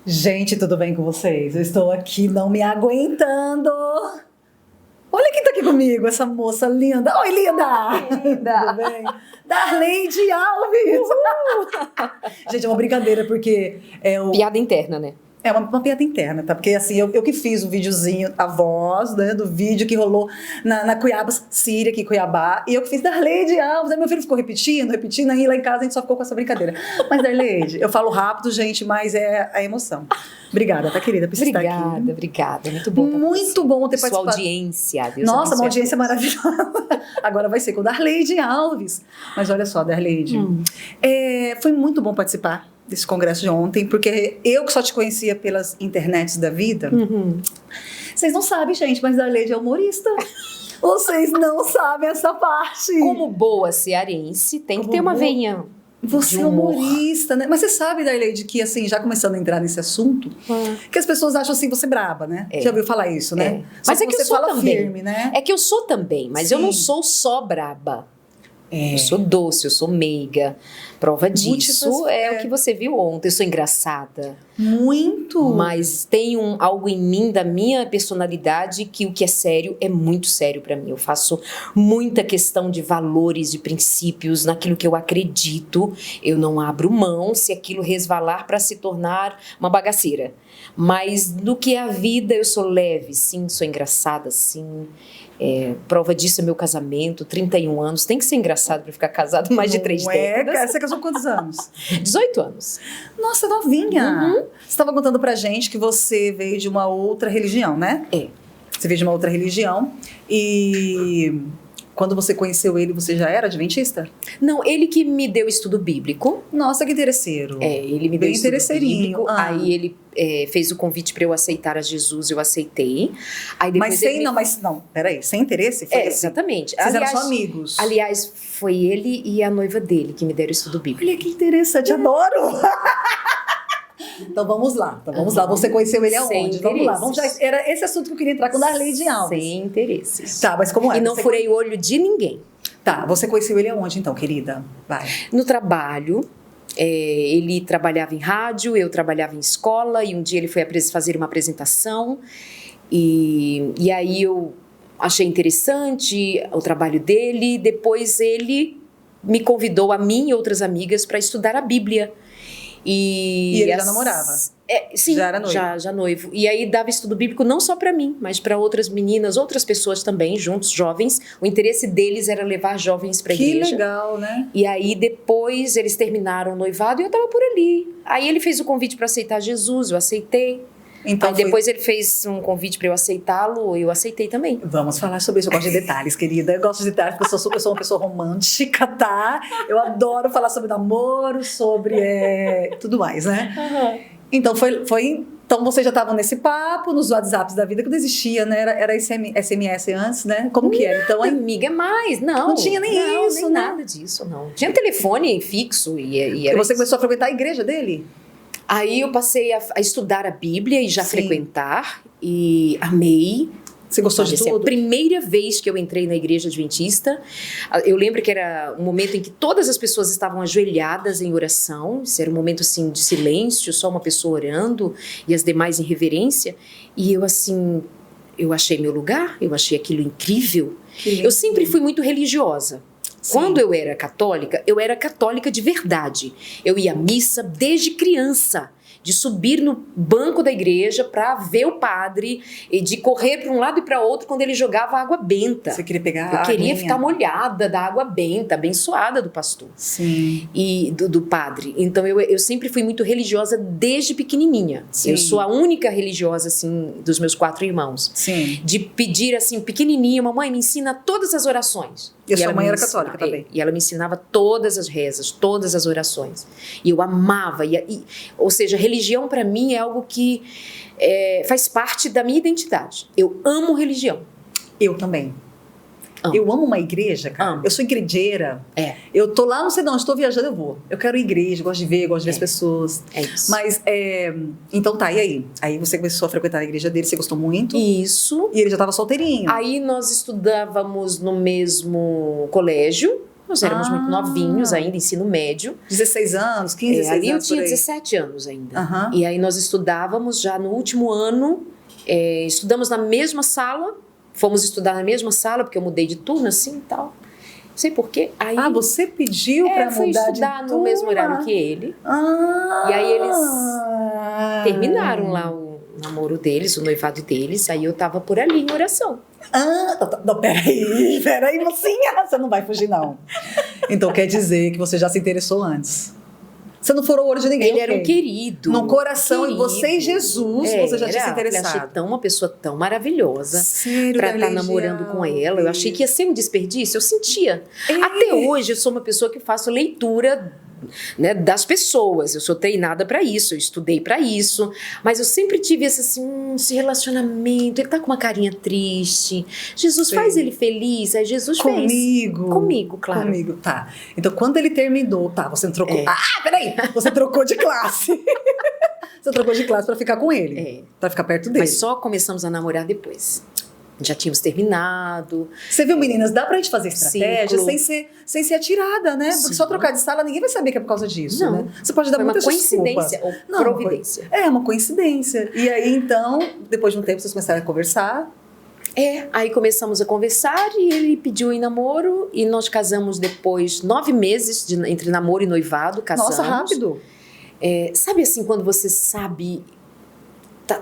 Gente, tudo bem com vocês? Eu estou aqui não me aguentando. Olha quem tá aqui comigo, essa moça linda. Oi, linda! Linda! Tudo bem? Darleide Alves! Gente, é uma brincadeira, porque Piada interna, né? é uma piada interna, tá? Porque assim, eu que fiz o videozinho, a voz, né, do vídeo que rolou na Cuiabá, Síria, aqui em Cuiabá, e eu que fiz Darleide Alves. Aí meu filho ficou repetindo, aí lá em casa a gente só ficou com essa brincadeira. Mas Darleide, eu falo rápido, gente, mas é a emoção. Obrigada, tá, querida, por estar aqui. Obrigada. Muito bom. Muito bom ter Sua participado. audiência. Deus Nossa, uma abençoe. audiência maravilhosa. Agora vai ser com Darleide Alves. Mas olha só, Darleide, foi muito bom participar desse congresso de ontem, porque eu que só te conhecia pelas internets da vida. Vocês não sabem, gente, mas Darleide é humorista. Vocês não sabem essa parte. Como boa cearense, tem que ter uma veinha. Você de é humor. humorista, né? Mas você sabe, Darleide, que assim, já começando a entrar nesse assunto, que as pessoas acham assim, você braba, né? É. Já ouviu falar isso, né? É. Só Mas é que você eu sou fala também. firme, né? É que eu sou também, mas eu não Sim. sou só braba. É. Eu sou doce, eu sou meiga. Prova disso Múltiplas- é o que você viu ontem. Eu sou engraçada. Muito. Mas tem algo em mim, da minha personalidade, que o que é sério é muito sério pra mim. Eu faço muita questão de valores, de princípios, naquilo que eu acredito. Eu não abro mão se aquilo resvalar para se tornar uma bagaceira. Mas no que é a vida, eu sou leve, sim, sou engraçada, sim. Prova disso é meu casamento, 31 anos. Tem que ser engraçado para ficar casado mais de 3 décadas. Você casou com quantos anos? 18 anos. Nossa, novinha. Você estava contando pra gente que você veio de uma outra religião, né? É. Você veio de uma outra religião e quando você conheceu ele, você já era adventista? Não, ele que me deu estudo bíblico. Nossa, que interesseiro. Ele me deu Bem estudo interesseirinho. bíblico. Aí ele fez o convite para eu aceitar a Jesus, eu aceitei. Aí depois Mas peraí, sem interesse? Foi assim. Exatamente. Vocês eram só amigos. Aliás, foi ele e a noiva dele que me deram estudo bíblico. Olha que interessante, adoro! Então vamos lá. Você conheceu ele Sem aonde? Vamos lá. interesses. Era esse assunto que eu queria entrar com Darleide Alves. Sem interesses. Tá, mas como é? E não Você furei o olho de ninguém. Tá, você conheceu ele aonde então, querida? Vai. No trabalho, ele trabalhava em rádio, eu trabalhava em escola, e um dia ele foi fazer uma apresentação, e aí eu achei interessante o trabalho dele. Depois ele me convidou, a mim e outras amigas, para estudar a Bíblia. E ele já namorava? Sim, Já era noivo? já noivo. E aí dava estudo bíblico não só para mim, mas para outras meninas, outras pessoas também, juntos, jovens. O interesse deles era levar jovens para a igreja. Que legal, né? E aí depois eles terminaram o noivado e eu estava por ali. Aí ele fez o convite para aceitar Jesus, eu aceitei. Então Aí depois ele fez um convite para eu aceitá-lo, eu aceitei também. Vamos falar sobre isso. Eu gosto de detalhes, querida. Eu gosto de detalhes porque eu sou uma pessoa romântica, tá? Eu adoro falar sobre namoro, sobre tudo mais, né? Então então vocês já estavam nesse papo, nos WhatsApps da vida, que não existia, né? Era SMS antes, né? Como que era? Então, Amiga, mais, não tinha nem isso, nem né? nada disso, não. Tinha telefone fixo e era você isso. começou a frequentar a igreja dele? Aí eu passei a estudar a Bíblia e já Sim. frequentar, e amei. Você gostou de Essa é a tudo? primeira vez que eu entrei na igreja adventista. Eu lembro que era um momento em que todas as pessoas estavam ajoelhadas em oração. Isso era um momento assim de silêncio, só uma pessoa orando e as demais em reverência. E eu achei meu lugar, eu achei aquilo incrível. Eu sempre fui muito religiosa. Sim. Quando eu era católica de verdade. Eu ia à missa desde criança, de subir no banco da igreja para ver o padre e de correr para um lado e para outro quando ele jogava água benta. Você queria pegar Eu queria aguinha? ficar molhada da água benta, abençoada do pastor Sim. e do padre. Então eu sempre fui muito religiosa desde pequenininha. Sim. Eu sou a única religiosa assim dos meus 4 irmãos. Sim. De pedir assim pequenininha, mamãe, me ensina todas as orações. E a sua ela mãe me era ensinava, católica também? E ela me ensinava todas as rezas, todas as orações. E eu amava. Ou seja, religião para mim é algo que faz parte da minha identidade. Eu amo religião. Eu também. Amo. Eu amo uma igreja, cara. Amo. Eu sou igrejeira. É. Eu tô lá, não sei de onde, estou viajando, eu vou. Eu quero ir à igreja, gosto de ver as pessoas. É isso. Mas, então tá, e aí? Aí você começou a frequentar a igreja dele, você gostou muito? Isso. E ele já tava solteirinho. Aí nós estudávamos no mesmo colégio. Nós éramos muito novinhos ainda, ensino médio. 16 anos, 15, 16 ali eu anos. tinha 17 anos ainda. Aham. E aí nós estudávamos já no último ano, estudamos na mesma sala, fomos estudar na mesma sala, porque eu mudei de turno assim e tal. Não sei porquê. Aí, Você pediu pra fui mudar estudar de no mesmo turma? horário que ele. E aí eles terminaram lá o namoro deles, o noivado deles, aí eu tava por ali em oração. Não, peraí, mocinha, você não vai fugir, não. Então quer dizer que você já se interessou antes. Você não furou o olho de ninguém. Ele era um querido. No coração, querido. E você e Jesus, você já tinha se interessado. Eu achei uma pessoa tão maravilhosa. Sério, pra da estar Legião, namorando com ela. Eu achei que ia ser um desperdício, eu sentia. É. Até hoje eu sou uma pessoa que faço leitura, né, das pessoas. Eu sou treinada pra isso, eu estudei pra isso, mas eu sempre tive esse relacionamento. Ele tá com uma carinha triste. Jesus faz ele feliz. Aí Jesus fez. Comigo, claro. Comigo, tá. Então quando ele terminou, você não trocou. Peraí, você trocou de classe. Você trocou de classe pra ficar com ele. Pra ficar perto dele. Mas só começamos a namorar depois. Já tínhamos terminado. Você viu, meninas, dá pra gente fazer estratégia Ciclo. sem ser atirada, né? Porque só trocar de sala, ninguém vai saber que é por causa disso, Não. né? Você pode dar Foi muitas uma coincidência desculpas. ou providência. Uma coincidência. E aí, então, depois de um tempo, vocês começaram a conversar. Aí começamos a conversar e ele pediu em namoro e nós casamos depois 9 meses entre namoro e noivado, casamos. Nossa, rápido. Sabe assim, quando você sabe...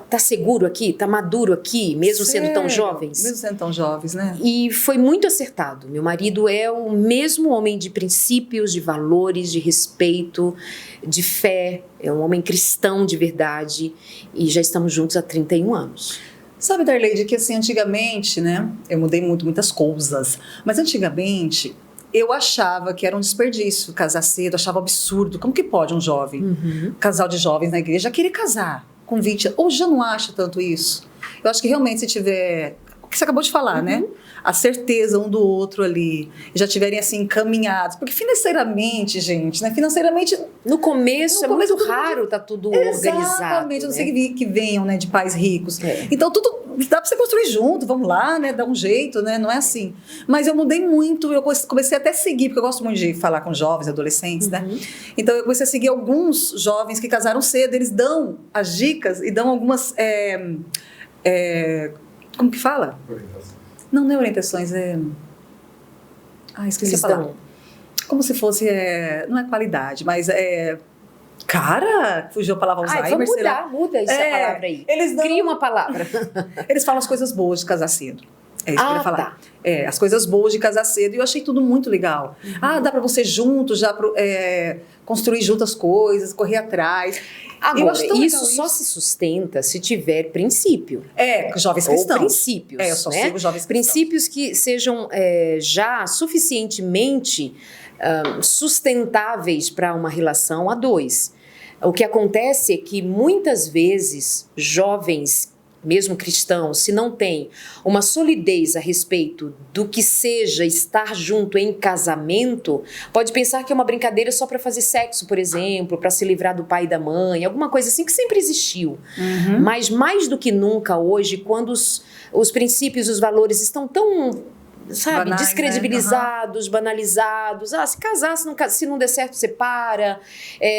Tá seguro aqui, tá maduro aqui, mesmo sendo tão jovens. Mesmo sendo tão jovens, né? E foi muito acertado. Meu marido é o mesmo homem de princípios, de valores, de respeito, de fé. É um homem cristão de verdade. E já estamos juntos há 31 anos. Sabe, Darleide, que assim, antigamente, né? Eu mudei muitas coisas. Mas antigamente, eu achava que era um desperdício casar cedo, achava absurdo. Como que pode um jovem, casal de jovens na igreja, querer casar com 20 anos? Hoje já não acho tanto isso. Eu acho que realmente se tiver... O que você acabou de falar, né? A certeza um do outro ali. E já tiverem assim encaminhados. Porque financeiramente, gente, né? Financeiramente... No começo é muito raro, tá tudo organizado. Exatamente. Eu não né? sei que venham, né, de pais ricos. Então tudo dá pra você construir junto, vamos lá, né? Dá um jeito, né? Não é assim. Mas eu mudei muito, eu comecei até a seguir, porque eu gosto muito de falar com jovens, adolescentes, né? Então eu comecei a seguir alguns jovens que casaram cedo, eles dão as dicas e dão algumas... como que fala? Não é orientações, esqueci a palavra. Como se fosse, não é qualidade, mas Cara, fugiu a palavra Alzheimer. Vamos mudar, muda essa palavra aí. Cria uma palavra. Eles falam as coisas boas de casar cedo. É isso que eu ia falar. Tá. As coisas boas de casar cedo. E eu achei tudo muito legal. Dá pra você juntos, já construir juntas coisas, correr atrás. Agora, isso só se sustenta se tiver princípio. Jovens cristãos. Ou princípios. Eu só sigo jovens cristãos. Princípios que sejam já suficientemente sustentáveis para uma relação a dois. O que acontece é que muitas vezes jovens, mesmo cristãos, se não têm uma solidez a respeito do que seja estar junto em casamento, pode pensar que é uma brincadeira só para fazer sexo, por exemplo, para se livrar do pai e da mãe, alguma coisa assim que sempre existiu. Mas mais do que nunca hoje, quando os princípios, os valores estão tão... Banais, descredibilizados, né? Banalizados. Se casar, se não der certo, separa.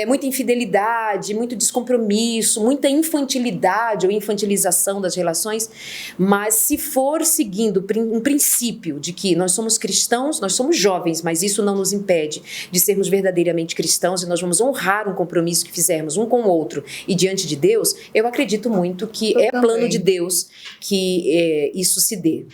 Muita infidelidade, muito descompromisso, muita infantilidade ou infantilização das relações. Mas se for seguindo um princípio de que nós somos cristãos, nós somos jovens, mas isso não nos impede de sermos verdadeiramente cristãos e nós vamos honrar um compromisso que fizermos um com o outro e diante de Deus, eu acredito muito que plano de Deus que isso se dê.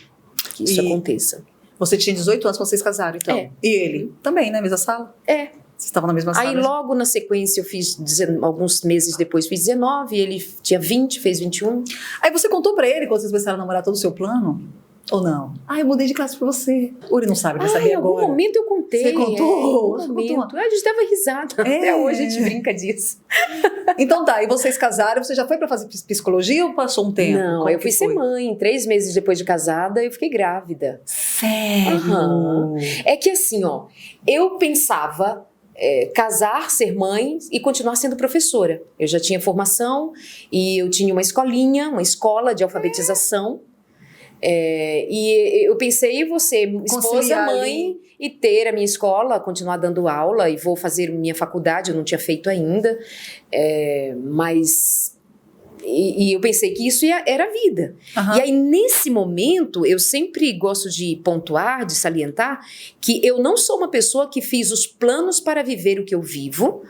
Que isso aconteça. Você tinha 18 anos quando vocês casaram, então? E ele? Também, né? Mesma sala? Vocês estavam na mesma sala? Aí logo na sequência eu fiz, alguns meses depois fiz 19, ele tinha 20, fez 21. Aí você contou pra ele quando vocês começaram a namorar todo o seu plano? Ou não? Eu mudei de classe pra você. Ou ele não sabe, vai saber agora. Em algum momento eu contei. Você contou? Em algum momento. A gente dava risada. Até hoje a gente brinca disso. Então e vocês casaram, você já foi pra fazer psicologia ou passou um tempo? Não, eu fui ser mãe. 3 meses depois de casada, eu fiquei grávida. Sério? É que assim, eu pensava... casar, ser mãe e continuar sendo professora. Eu já tinha formação e eu tinha uma escola de alfabetização. E eu pensei, você, esposa, mãe e ter a minha escola, continuar dando aula, e vou fazer minha faculdade, eu não tinha feito ainda, mas... E eu pensei que isso era a vida. Uhum. E aí, nesse momento, eu sempre gosto de pontuar, de salientar, que eu não sou uma pessoa que fiz os planos para viver o que eu vivo,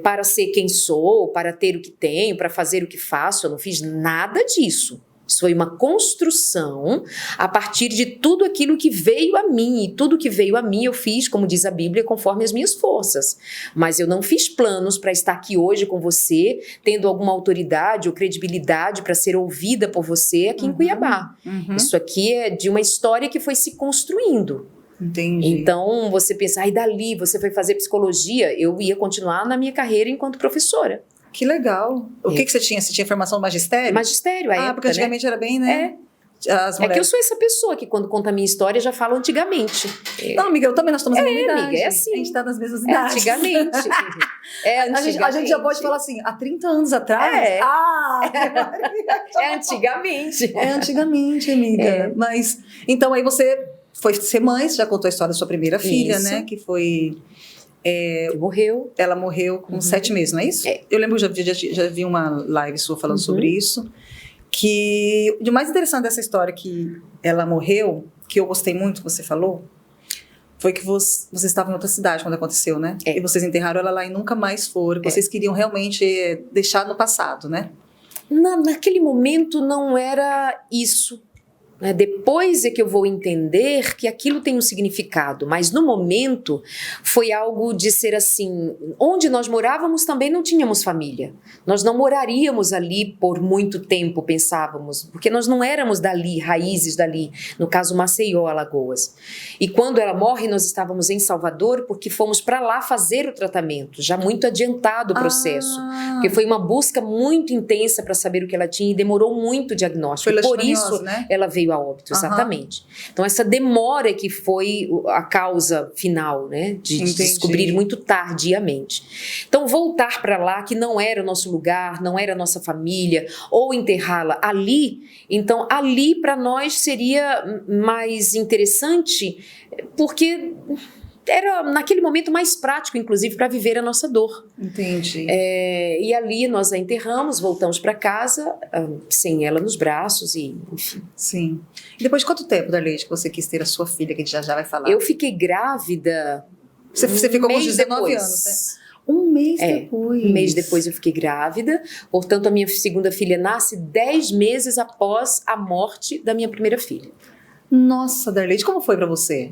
para ser quem sou, para ter o que tenho, para fazer o que faço. Eu não fiz nada disso. Isso foi uma construção a partir de tudo aquilo que veio a mim. E tudo que veio a mim eu fiz, como diz a Bíblia, conforme as minhas forças. Mas eu não fiz planos para estar aqui hoje com você, tendo alguma autoridade ou credibilidade para ser ouvida por você aqui em Cuiabá. Isso aqui é de uma história que foi se construindo. Entendi. Então, você pensa, dali você foi fazer psicologia, eu ia continuar na minha carreira enquanto professora. Que legal. O que você tinha? Você tinha formação no magistério? Magistério, a época, porque antigamente era bem, né? As mulheres... que eu sou essa pessoa que quando conta a minha história já falo antigamente. Não, amiga, eu também, nós estamos na mesma idade. Amiga, é assim. A gente está nas mesmas idades. Antigamente. A gente já pode falar assim, há 30 anos atrás? Antigamente. É antigamente, amiga. Mas, então aí você foi ser mãe, você já contou a história da sua primeira filha, né? Que foi... morreu. Ela morreu com 7 meses, não é isso? Eu lembro que já vi uma live sua falando sobre isso. Que o mais interessante dessa história que ela morreu, que eu gostei muito que você falou, foi que vocês estavam em outra cidade quando aconteceu, né? E vocês enterraram ela lá e nunca mais foram. Vocês queriam realmente deixar no passado, né? Naquele momento não era isso. Depois é que eu vou entender que aquilo tem um significado, mas no momento foi algo de ser assim, onde nós morávamos também não tínhamos família, nós não moraríamos ali por muito tempo, pensávamos, porque nós não éramos dali, raízes dali, no caso Maceió, Alagoas. E quando ela morre, nós estávamos em Salvador porque fomos para lá fazer o tratamento, já muito adiantado o processo, porque foi uma busca muito intensa para saber o que ela tinha e demorou muito o diagnóstico, por isso, né? Ela veio a óbito, exatamente. Então essa demora que foi a causa final, né, de descobrir muito tardiamente. Então voltar para lá, que não era o nosso lugar, não era a nossa família, ou enterrá-la ali, então ali para nós seria mais interessante, porque era naquele momento mais prático, inclusive, para viver a nossa dor. Entendi. E ali nós a enterramos, voltamos para casa, sem ela nos braços e enfim. Sim. E depois de quanto tempo, Darleide, que você quis ter a sua filha, que a gente já vai falar? Eu fiquei grávida. Você ficou com 19 anos, né? Um mês depois. Um mês depois eu fiquei grávida. Portanto, a minha segunda filha nasce 10 meses após a morte da minha primeira filha. Nossa, Darleide, como foi para você?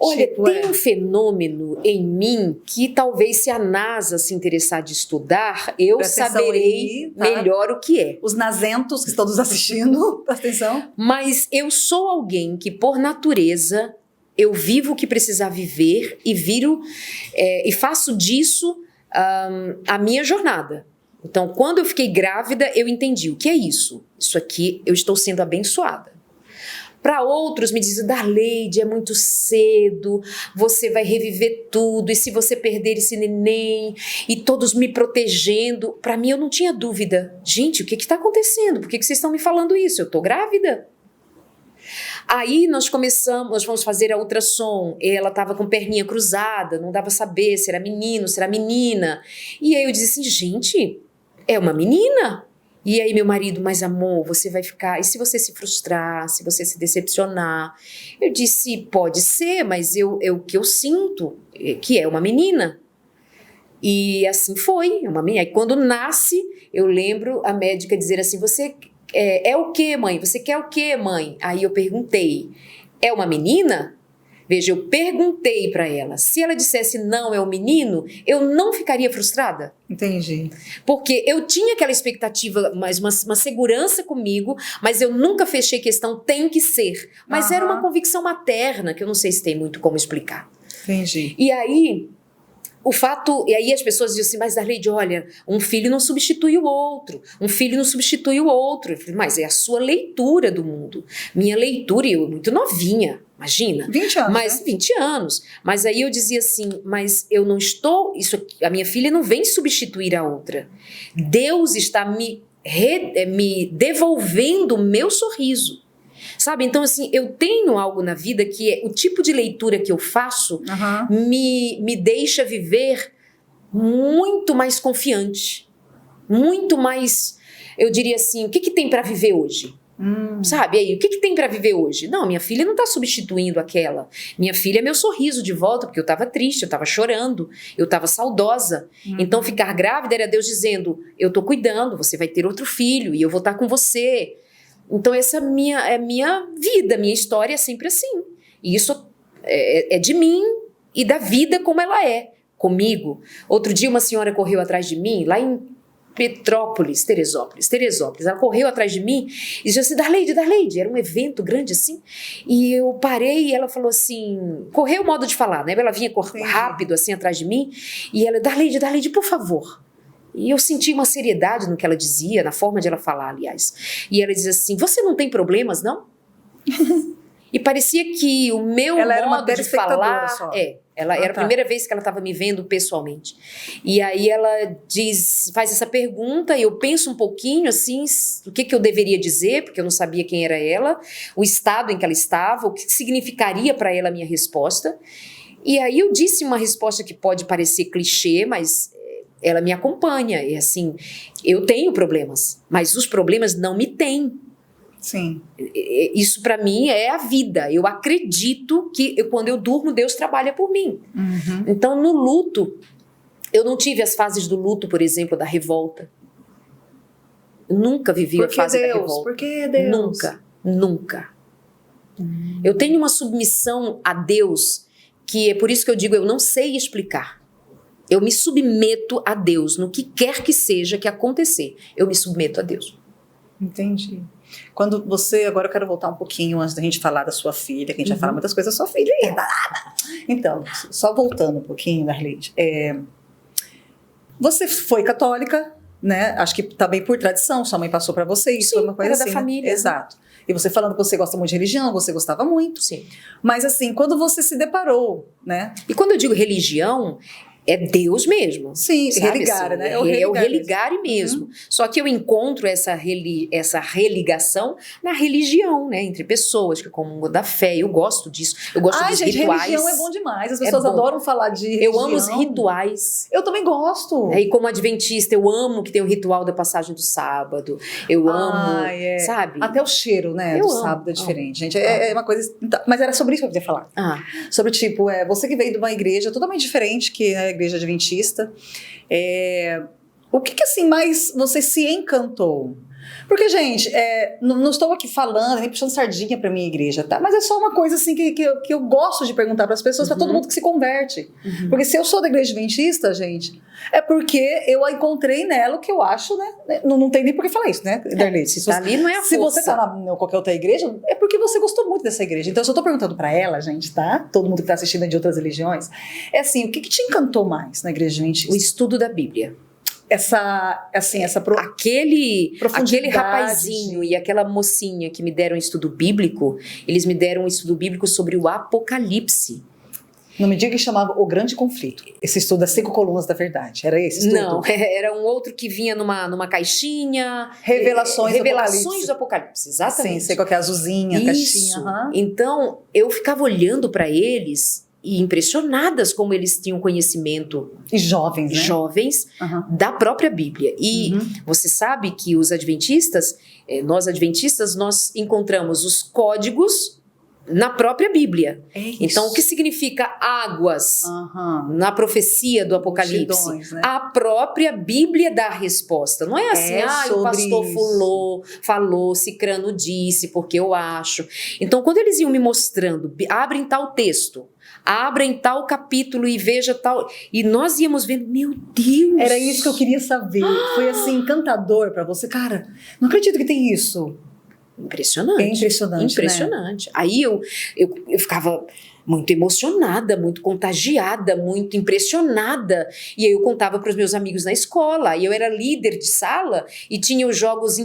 Olha, tem um fenômeno em mim que talvez se a NASA se interessar de estudar, eu saberei melhor o que é. Os nasentos que estão nos assistindo, presta atenção. Mas eu sou alguém que, por natureza, eu vivo o que precisar viver e e faço disso a minha jornada. Então, quando eu fiquei grávida, eu entendi o que é isso. Isso aqui, eu estou sendo abençoada. Para outros me dizem, Darleide, é muito cedo, você vai reviver tudo, e se você perder esse neném, e todos me protegendo. Para mim, eu não tinha dúvida. Gente, o que está acontecendo? Por que vocês estão me falando isso? Eu estou grávida. Aí nós fomos fazer a ultrassom, ela estava com perninha cruzada, não dava saber se era menino, se era menina. E aí eu disse assim, gente, é uma menina. E aí meu marido, mas amor, você vai ficar... E se você se frustrar, se você se decepcionar? Eu disse, pode ser, mas o que eu sinto que é uma menina. E assim foi, uma menina. Aí quando nasce, eu lembro a médica dizer assim, você é o quê, mãe? Você quer o quê, mãe? Aí eu perguntei, é uma menina? Veja, eu perguntei para ela. Se ela dissesse não, é um menino, eu não ficaria frustrada. Entendi. Porque eu tinha aquela expectativa, mas uma segurança comigo, mas eu nunca fechei questão, tem que ser. Mas era uma convicção materna, que eu não sei se tem muito como explicar. Entendi. E aí... E aí as pessoas dizem assim, mas Darleide, olha, um filho não substitui o outro, um filho não substitui o outro. Eu falei, mas é a sua leitura do mundo. Minha leitura, eu muito novinha, imagina. 20 anos, mas, né? 20 anos. Mas aí eu dizia assim, mas eu não estou, a minha filha não vem substituir a outra. Deus está me devolvendo o meu sorriso. sabe? Então, assim, eu tenho algo na vida que é o tipo de leitura que eu faço me deixa viver muito mais confiante, muito mais, eu diria assim, o que tem para viver hoje? Sabe, aí, o que tem para viver hoje? Não, minha filha não tá substituindo aquela. Minha filha é meu sorriso de volta, porque eu tava triste, eu tava chorando, eu tava saudosa. Então, ficar grávida era Deus dizendo, eu tô cuidando, você vai ter outro filho e eu vou estar com você. Então, essa é minha vida, minha história é sempre assim. E isso é de mim e da vida como ela é, comigo. Outro dia, uma senhora correu atrás de mim, lá em Teresópolis. Ela correu atrás de mim e disse assim, Darleide, era um evento grande assim, e eu parei e ela falou assim, correu o modo de falar, né? Ela vinha rápido assim atrás de mim, e ela, Darleide, por favor. E eu senti uma seriedade no que ela dizia, na forma de ela falar, aliás. E ela dizia assim, você não tem problemas, não? E parecia que o meu modo de falar... Só. Ela era a primeira vez que ela estava me vendo pessoalmente. E aí ela faz essa pergunta, e eu penso um pouquinho assim, o que eu deveria dizer, porque eu não sabia quem era ela, o estado em que ela estava, o que significaria para ela a minha resposta. E aí eu disse uma resposta que pode parecer clichê, mas ela me acompanha. E assim, eu tenho problemas, mas os problemas não me têm. Sim. Isso para mim é a vida. Eu acredito que quando eu durmo, Deus trabalha por mim. Então, no luto, eu não tive as fases do luto, por exemplo, da revolta. Eu nunca vivi a fase da revolta. Por que Deus? Nunca. Eu tenho uma submissão a Deus, que é por isso que eu digo, eu não sei explicar. Eu me submeto a Deus, no que quer que seja que acontecer. Eu me submeto a Deus. Entendi. Quando você, agora eu quero voltar um pouquinho antes da gente falar da sua filha, que a gente vai falar muitas coisas da sua filha ainda. Então, só voltando um pouquinho, Darleide, você foi católica, né? Acho que também por tradição, sua mãe passou para você, isso foi uma coisa assim, da família. Né? Exato. E você falando que você gosta muito de religião, você gostava muito. Sim. Mas assim, quando você se deparou, né? E quando eu digo religião, é Deus mesmo. Sim, religar, assim, né? É o religar mesmo. Só que eu encontro essa religação na religião, né? Entre pessoas que comungam da fé. Eu gosto disso. Eu gosto dos rituais. Religião é bom demais. As pessoas adoram falar de religião. Eu amo os rituais. Eu também gosto. E como adventista, eu amo que tem o ritual da passagem do sábado. Eu amo, sabe? Até o cheiro, né? Do sábado é diferente, gente. É uma coisa... Mas era sobre isso que eu queria falar. Sobre, tipo, você que veio de uma igreja totalmente diferente, que a igreja adventista, o que assim mais você se encantou? Porque, gente, não estou aqui falando, nem puxando sardinha pra minha igreja, tá? Mas é só uma coisa assim que eu gosto de perguntar para as pessoas, para todo mundo que se converte. Porque se eu sou da igreja adventista, gente, é porque eu encontrei nela o que eu acho, né? Não tem nem por que falar isso, né, Darleide? Se ali não é a se força. você tá em qualquer outra igreja, é porque você gostou muito dessa igreja. Então, eu só tô perguntando pra ela, gente, tá? Todo mundo que tá assistindo de outras religiões, assim, o que te encantou mais na igreja adventista? O estudo da Bíblia. Aquele rapazinho e aquela mocinha que me deram um estudo bíblico, eles me deram um estudo bíblico sobre o Apocalipse. Não me diga que chamava O Grande Conflito. Esse estudo das 5 colunas da verdade. Era esse estudo? Não, era um outro que vinha numa caixinha. Revelações do Apocalipse, exatamente. Sim, sei qual que é a azulzinha, caixinha. Então, eu ficava olhando para eles e impressionadas como eles tinham conhecimento. E jovens, né? Jovens da própria Bíblia. E você sabe que os adventistas, nós encontramos os códigos na própria Bíblia. Então, o que significa águas na profecia do Apocalipse? Multidões, né? A própria Bíblia dá a resposta. Não é assim, o pastor falou, Cicrano disse, porque eu acho. Então, quando eles iam me mostrando, abrem tal texto, abrem tal capítulo e veja tal... E nós íamos vendo, meu Deus! Era isso que eu queria saber. Foi assim, encantador pra você. Cara, não acredito que tem isso. Impressionante. É impressionante, Impressionante. Né? Aí eu ficava muito emocionada, muito contagiada, muito impressionada. E aí eu contava para os meus amigos na escola. E eu era líder de sala e tinha os jogos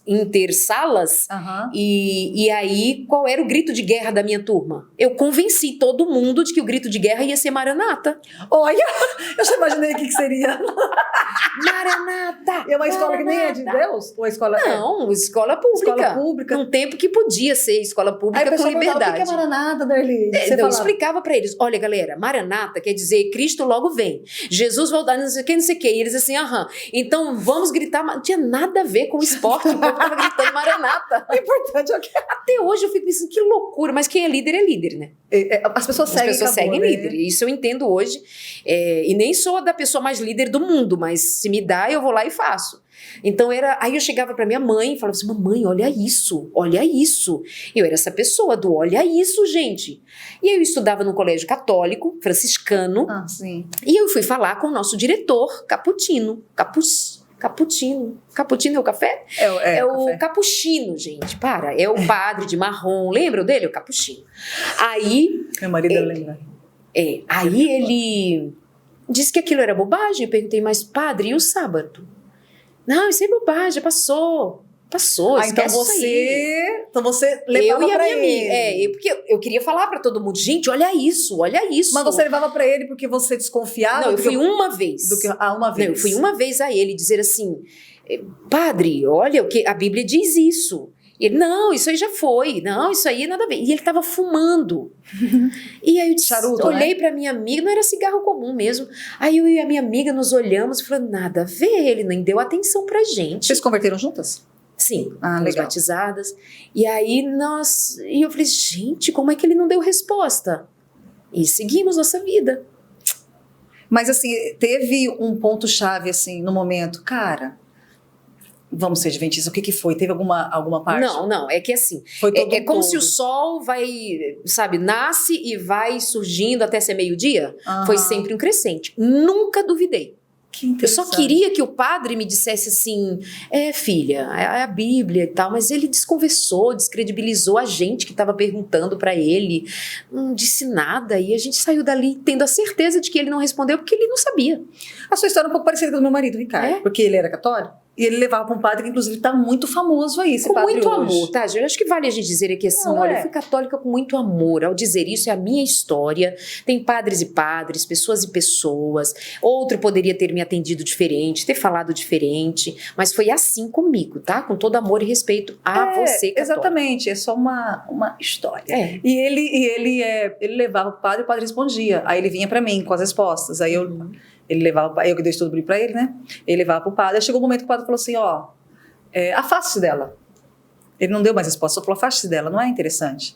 intersalas. Aham. E aí, qual era o grito de guerra da minha turma? Eu convenci todo mundo de que o grito de guerra ia ser Maranata. Olha, eu já imaginei o que seria. Maranata! É uma escola que nem é de Deus? Ou a escola Não, escola pública. Escola pública. Num tempo que podia ser escola Aí pública a com pessoa perguntava, liberdade. o que é Maranata, Darley? Você Então, eu falava, explicava pra eles, olha galera, Maranata quer dizer Cristo logo vem, Jesus voltar, não sei o que, não sei o que, e eles assim, então vamos gritar, não tinha nada a ver com o esporte, o povo tava gritando Maranata. o importante é o que Até hoje eu fico pensando, que loucura, mas quem é líder, né? as pessoas seguem. As pessoas seguem né? líder, isso eu entendo hoje, e nem sou da pessoa mais líder do mundo, mas se me dá, eu vou lá e faço. Então aí eu chegava pra minha mãe e falava assim, mamãe, olha isso, olha isso. Eu era essa pessoa do olha isso, gente. E aí eu estudava no colégio católico, franciscano, Ah, sim. e eu fui falar com o nosso diretor, Caputino. Caputino é o café? É o café. Capuchino, gente, é o padre de marrom, lembram dele? O Capuchino. Aí... Meu marido lembra. Aí ele disse que aquilo era bobagem, eu perguntei, mas padre, e o sábado? Não, isso é bobagem, passou, esquece isso aí. Então você levava Eu e a pra minha ele. amiga, porque eu queria falar pra todo mundo, gente, olha isso. Mas você levava pra ele porque você desconfiava? Não, eu fui uma vez. Uma vez. Não, eu fui uma vez a ele dizer assim, padre, olha o que a Bíblia diz isso. E ele, não, isso aí já foi, não, isso aí nada a ver. E ele tava fumando. E aí eu Charuto, olhei pra minha amiga, não era cigarro comum mesmo. Aí eu e a minha amiga nos olhamos e falamos, nada a ver, ele nem deu atenção pra gente. Vocês converteram juntas? Sim, Ah, fomos legal. batizadas. E aí e eu falei, gente, como é que ele não deu resposta? E seguimos nossa vida. Mas assim, teve um ponto-chave assim, no momento, cara, vamos ser adventistas, o que foi? Teve alguma parte? Não, é que assim, Foi todo é como todo. se o sol vai, sabe, nasce e vai surgindo até ser meio-dia. Aham. Foi sempre um crescente. Nunca duvidei. Que Eu interessante. só queria que o padre me dissesse assim, filha, é a Bíblia e tal, mas ele desconversou, descredibilizou a gente que estava perguntando para ele, não disse nada, e a gente saiu dali tendo a certeza de que ele não respondeu porque ele não sabia. A sua história é um pouco parecida com a do meu marido, Ricardo. É? Porque ele era católico e ele levava para um padre que, inclusive, está muito famoso aí, esse Com padre muito hoje. amor, tá, gente? Eu acho que vale a gente dizer aqui assim, Não, olha, é. eu fui católica com muito amor. Ao dizer isso, é a minha história. Tem padres e padres, pessoas e pessoas. Outro poderia ter me atendido diferente, ter falado diferente, mas foi assim comigo, tá? Com todo amor e respeito a você, católica. Exatamente, é só uma história. É. E ele levava para o padre e o padre respondia. Aí ele vinha para mim com as respostas. Aí ele levava, eu que dei estudo para ele, né? Ele levava para o padre. Aí chegou um momento que o padre falou assim, afaste-se dela. Ele não deu mais resposta, só falou, afaste-se dela, não é interessante.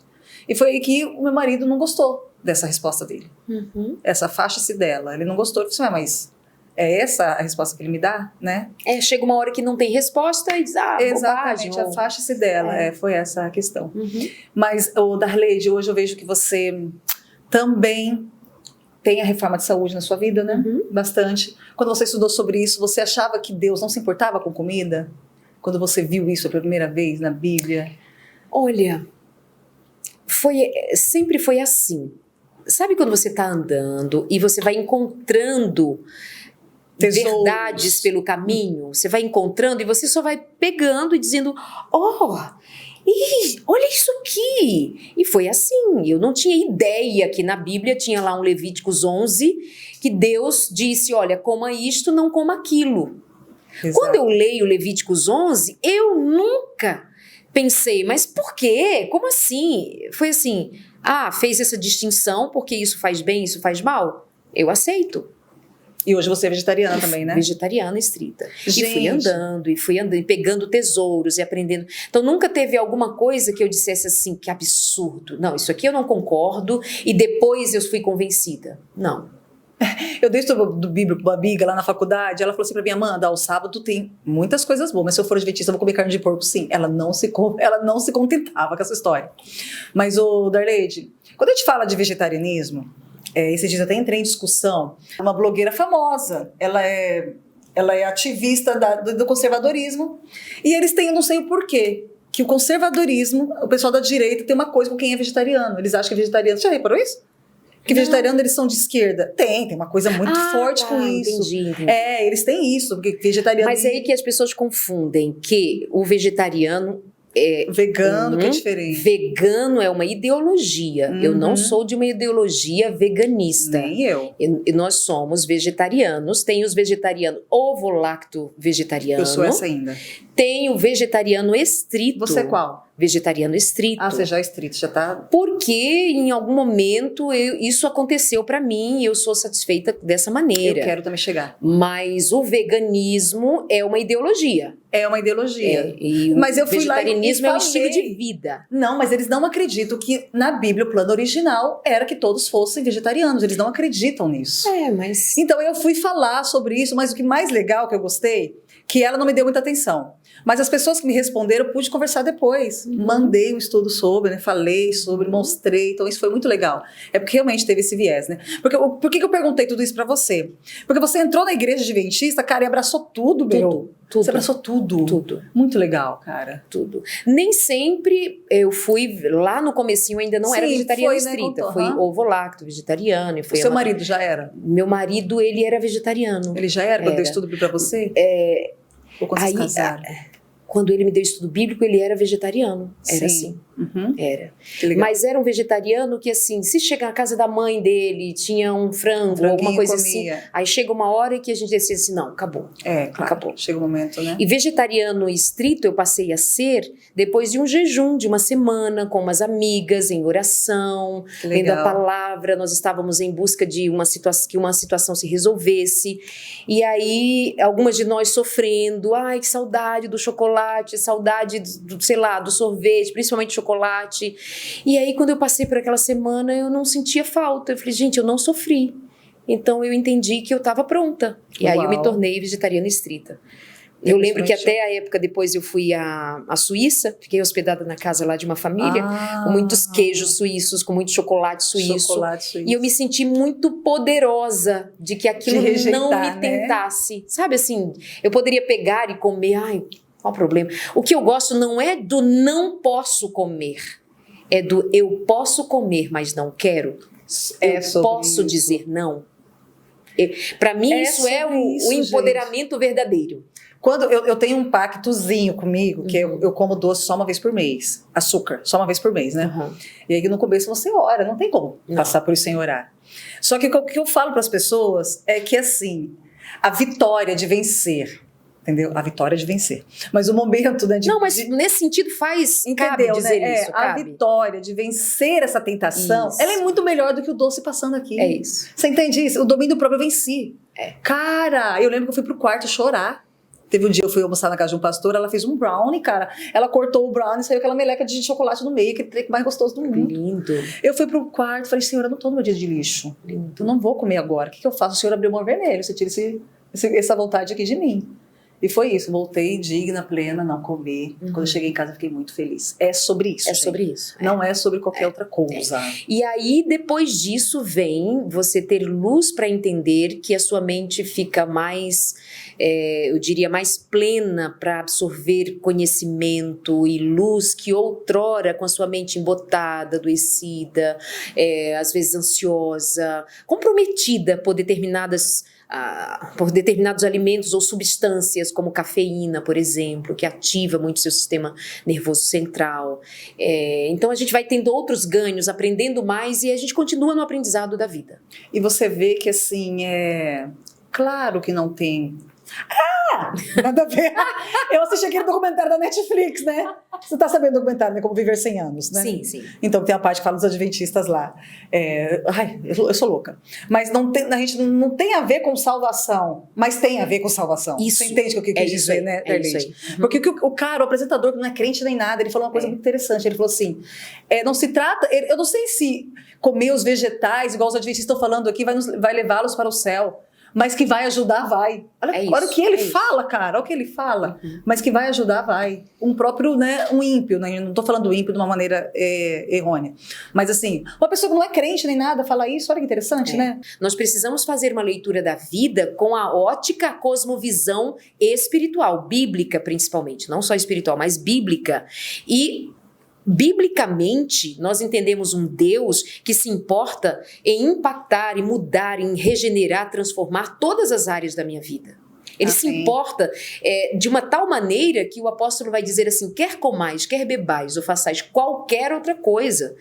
E foi aí que o meu marido não gostou dessa resposta dele. Uhum. Essa afaste-se dela. Ele não gostou, ele falou assim, mas é essa a resposta que ele me dá, né? Chega uma hora que não tem resposta e diz, Exatamente, bobagem. afaste-se dela. Foi essa a questão. Uhum. Mas, Darleide, hoje eu vejo que você também tem a reforma de saúde na sua vida, né? Uhum. Bastante. Quando você estudou sobre isso, você achava que Deus não se importava com comida? Quando você viu isso pela primeira vez na Bíblia? Olha, sempre foi assim. Sabe quando você está andando e você vai encontrando Tesouros. verdades pelo caminho? Você vai encontrando e você só vai pegando e dizendo, olha isso aqui. E foi assim, eu não tinha ideia que na Bíblia tinha lá um Levíticos 11, que Deus disse, olha, coma isto, não coma aquilo. Exato. Quando eu leio Levíticos 11, eu nunca pensei, mas por quê? Como assim? Foi assim, fez essa distinção porque isso faz bem, isso faz mal? Eu aceito. E hoje você é vegetariana também, né? Vegetariana estrita. Gente. E fui andando, e pegando tesouros e aprendendo. Então nunca teve alguma coisa que eu dissesse assim, que absurdo. Não, isso aqui eu não concordo e depois eu fui convencida. Não. Eu dei estudo do Bíblia com a amiga lá na faculdade, ela falou assim pra mim, Amanda, ao sábado tem muitas coisas boas, mas se eu for adventista eu vou comer carne de porco, sim. Ela não se contentava com essa história. Mas, Darleide, quando a gente fala de vegetarianismo, esses dias eu até entrei em discussão, uma blogueira famosa, ela é ativista do conservadorismo, e eles têm, eu não sei o porquê, que o conservadorismo, o pessoal da direita tem uma coisa com quem é vegetariano. Eles acham que é vegetariano. Você já reparou isso? Que vegetariano eles são de esquerda. Tem uma coisa muito forte com isso. Entendi. Eles têm isso, porque vegetariano... Mas é aí que as pessoas confundem que o vegetariano... Vegano, que é diferente. Vegano é uma ideologia. Eu não sou de uma ideologia veganista. Nem eu. E nós somos vegetarianos. Tem os vegetarianos ovo-lacto-vegetariano. Eu sou essa ainda. Tem o vegetariano estrito. Você é qual? Vegetariano estrito. Você já é estrito, já tá... Porque em algum momento isso aconteceu pra mim e eu sou satisfeita dessa maneira. Eu quero também chegar. Mas o veganismo é uma ideologia. É uma ideologia. E mas eu fui lá e vegetarianismo é um falei. estilo de vida. Não, mas eles não acreditam que na Bíblia o plano original era que todos fossem vegetarianos. Eles não acreditam nisso. Mas... Então eu fui falar sobre isso, mas o que mais legal que eu gostei, que ela não me deu muita atenção. Mas as pessoas que me responderam, eu pude conversar depois. Mandei um estudo sobre, né? Falei sobre, mostrei. Então isso foi muito legal. É porque realmente teve esse viés, né? Por que eu perguntei tudo isso pra você? Porque você entrou na igreja adventista, cara, e abraçou tudo, meu. Tudo. Você abraçou tudo. Tudo. Muito legal, cara. Tudo. Nem sempre eu fui, lá no comecinho ainda não era vegetariana estrita. Fui ovo-lacto, vegetariano. E o seu marido já era? Meu marido, ele era vegetariano. Ele já era? Quando deu estudo pra você? Ou quando vocês casaram? Quando ele me deu estudo bíblico, ele era vegetariano. Era assim. Era. Mas era um vegetariano que, assim, se chegar na casa da mãe dele, tinha um frango, alguma coisa comia. assim. Aí chega uma hora que a gente decide assim, não, acabou. Claro. Acabou. Chega um momento, né? E vegetariano estrito eu passei a ser depois de um jejum de uma semana com umas amigas, em oração, lendo a palavra. Nós estávamos em busca de que uma situação se resolvesse. E aí, algumas de nós sofrendo. Ai, que saudade do chocolate, saudade do sorvete, principalmente chocolate. E aí, quando eu passei por aquela semana, eu não sentia falta. Eu falei, gente, eu não sofri. Então, eu entendi que eu estava pronta. E aí, eu me tornei vegetariana estrita. Eu lembro que até a época depois eu fui à Suíça, fiquei hospedada na casa lá de uma família, com muitos queijos suíços, com muito chocolate suíço. E eu me senti muito poderosa de que aquilo não me tentasse. Sabe assim, eu poderia pegar e comer, qual o problema? O que eu gosto não é do não posso comer, é do eu posso comer, mas não quero. Eu posso dizer não. Para mim, isso é o empoderamento verdadeiro. Quando eu tenho um pactozinho comigo, que eu como doce só uma vez por mês. Açúcar, só uma vez por mês, né? E aí no começo você ora, não tem como passar por isso sem orar. Só que o que eu falo para as pessoas é que, assim, a vitória de vencer, entendeu? A vitória de vencer. Mas o momento, né? Não, mas nesse sentido cabe dizer isso. A vitória de vencer essa tentação, ela é muito melhor do que o doce passando aqui. É isso. Você entende isso? O domínio próprio eu venci. Cara, eu lembro que eu fui pro quarto chorar. Teve um dia eu fui almoçar na casa de um pastor, ela fez um brownie, cara. Ela cortou o brownie e saiu aquela meleca de chocolate no meio, aquele treco mais gostoso do mundo. Lindo. Eu fui pro quarto e falei, Senhor, eu não tô no meu dia de lixo. Lindo. Eu não vou comer agora. O que eu faço? O Senhor abriu o mar vermelho, você tira essa vontade aqui de mim. E foi isso, voltei digna, plena, não comer. Quando eu cheguei em casa, eu fiquei muito feliz. É sobre isso, gente. Sobre isso. Não é sobre qualquer outra coisa. E aí, depois disso, vem você ter luz para entender que a sua mente fica mais, eu diria, mais plena para absorver conhecimento e luz que outrora, com a sua mente embotada, adoecida, às vezes ansiosa, comprometida por determinados alimentos ou substâncias, como cafeína, por exemplo, que ativa muito o seu sistema nervoso central. Então a gente vai tendo outros ganhos, aprendendo mais, e a gente continua no aprendizado da vida. E você vê que, assim, claro que não tem... nada a ver. Eu assisti aquele documentário da Netflix, né? Você tá sabendo o documentário, né? Como Viver 100 Anos, né? Sim, sim. Então tem a parte que fala dos adventistas lá. Eu sou louca. Mas a gente não tem a ver com salvação, mas tem a ver com salvação. Isso. Você entende o que eu quis dizer, né, Darlene? Porque o cara, o apresentador, que não é crente nem nada, ele falou uma coisa muito interessante. Ele falou assim, não se trata... Eu não sei se comer os vegetais, igual os adventistas estão falando aqui, vai levá-los para o céu. mas que vai ajudar, vai. Olha o que ele fala, cara, olha o que ele fala. Mas que vai ajudar, vai. Um próprio, né, um ímpio, né? Eu não estou falando ímpio de uma maneira errônea. Mas assim, uma pessoa que não é crente nem nada fala isso, olha que interessante, né? Nós precisamos fazer uma leitura da vida com a ótica, a cosmovisão espiritual, bíblica principalmente, não só espiritual, mas bíblica. E biblicamente, nós entendemos um Deus que se importa em impactar, em mudar, em regenerar, transformar todas as áreas da minha vida. Ele se importa de uma tal maneira que o apóstolo vai dizer assim: quer comais, quer bebais ou façais qualquer outra coisa.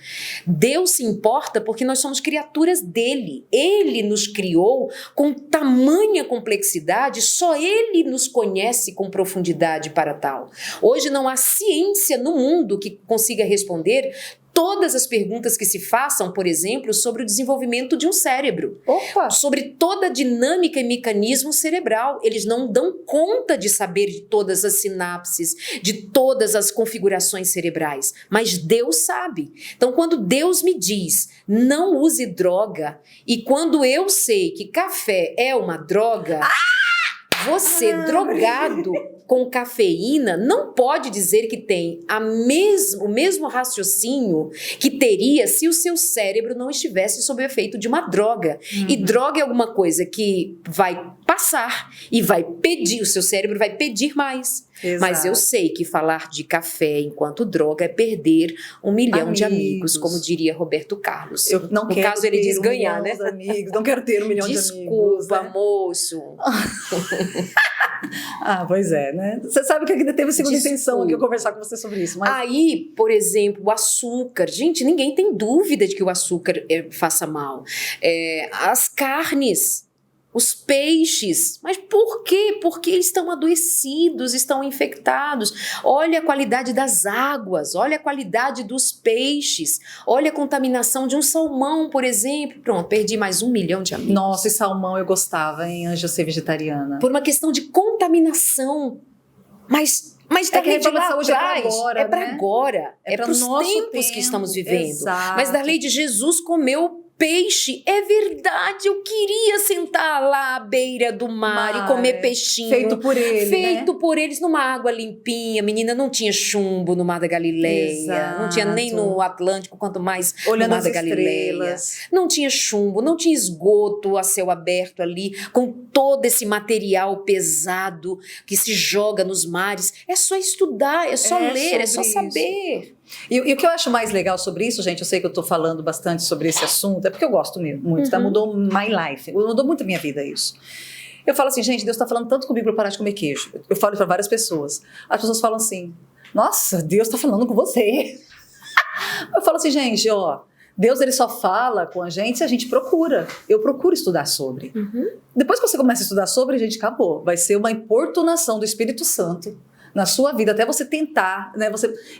Deus se importa porque nós somos criaturas dele. Ele nos criou com tamanha complexidade, só ele nos conhece com profundidade para tal. Hoje não há ciência no mundo que consiga responder todas as perguntas que se façam, por exemplo, sobre o desenvolvimento de um cérebro. Sobre toda a dinâmica e mecanismo cerebral. Eles não dão conta de saber de todas as sinapses, de todas as configurações cerebrais. Mas Deus sabe. Então, quando Deus me diz, não use droga, e quando eu sei que café é uma droga... Você, drogado com cafeína, não pode dizer que tem o mesmo raciocínio que teria se o seu cérebro não estivesse sob o efeito de uma droga. E droga é alguma coisa que vai passar e vai pedir, o seu cérebro vai pedir mais. Exato. Mas eu sei que falar de café enquanto droga é perder 1 milhão de amigos, como diria Roberto Carlos. Eu não no quero caso, ele diz ganhar, né? Amigos. Não quero ter 1 milhão de amigos. Desculpa, moço. Pois é, né? Você sabe que ainda teve segunda intenção aqui eu conversar com você sobre isso. Mas... Aí, por exemplo, o açúcar. Gente, ninguém tem dúvida de que o açúcar faça mal. As carnes... Os peixes, mas por quê? Porque estão adoecidos, estão infectados. Olha a qualidade das águas, olha a qualidade dos peixes, olha a contaminação de um salmão, por exemplo. Pronto, perdi mais 1 milhão de amigos. Nossa, e salmão eu gostava, hein, antes de eu ser vegetariana. Por uma questão de contaminação. Mas Darley, lá hoje é para agora. É para os tempos que estamos vivendo. Exato. Mas Darley, de Jesus comeu peixe, é verdade, eu queria sentar lá à beira do mar e comer peixinho. Feito por ele, Feito por eles numa água limpinha. Menina, não tinha chumbo no Mar da Galileia. Exato. Não tinha nem no Atlântico, quanto mais olhando no Mar da Galileia. Estrelas. Não tinha chumbo, não tinha esgoto a céu aberto ali, com todo esse material pesado que se joga nos mares. É só estudar, é só ler, é só saber. E o que eu acho mais legal sobre isso, gente, eu sei que eu estou falando bastante sobre esse assunto, é porque eu gosto mesmo, muito, tá? Mudou my life, mudou muito a minha vida isso. Eu falo assim, gente, Deus está falando tanto comigo para parar de comer queijo. Eu falo para várias pessoas. As pessoas falam assim, nossa, Deus está falando com você. Eu falo assim, gente, Deus ele só fala com a gente se a gente procura. Eu procuro estudar sobre. Depois que você começa a estudar sobre, gente, acabou. Vai ser uma importunação do Espírito Santo na sua vida, até você tentar, né?